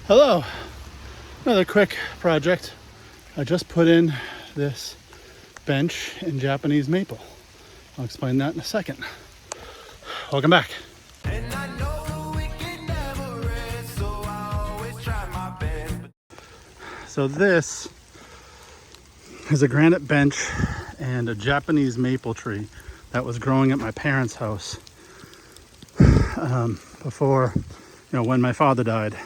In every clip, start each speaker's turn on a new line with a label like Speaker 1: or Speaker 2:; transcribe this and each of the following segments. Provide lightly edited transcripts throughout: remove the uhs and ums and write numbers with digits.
Speaker 1: Hello, another quick project. I just put in this bench in Japanese maple. I'll explain that in a second. Welcome back. And I know we can never rest, so I always try my best. So this is a granite bench and a Japanese maple tree that was growing at my parents' house before, when my father died.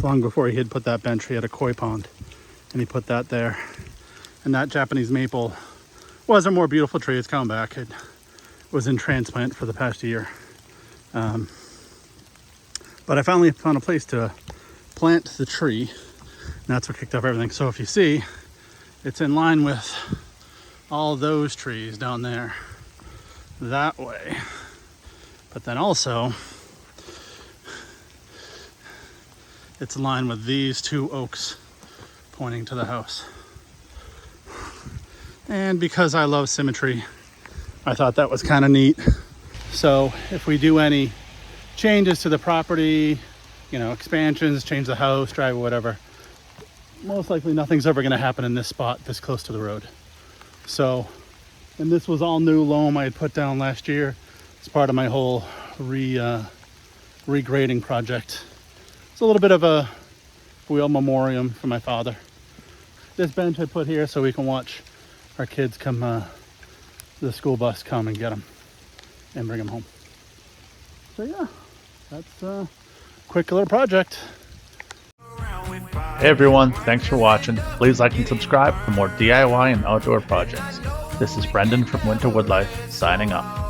Speaker 1: Long before he had put that bench, he had a koi pond and he put that there. And that Japanese maple was a more beautiful tree. It's coming back. It was in transplant for the past year. But I finally found a place to plant the tree, and that's what kicked off everything. So if you see, it's in line with all those trees down there that way. But then also, it's in line with these two oaks pointing to the house. And because I love symmetry, I thought that was kind of neat. So if we do any changes to the property, expansions, change the house, driveway, whatever, most likely nothing's ever going to happen in this spot this close to the road. So, and this was all new loam I had put down last year. It's part of my whole regrading project. It's a little bit of a wheel memoriam for my father. This bench I put here so we can watch our kids come, the school bus come and get them and bring them home. So yeah, that's a quick little project.
Speaker 2: Hey everyone, thanks for watching. Please like and subscribe for more DIY and outdoor projects. This is Brendan from Winter Woodlife, signing off.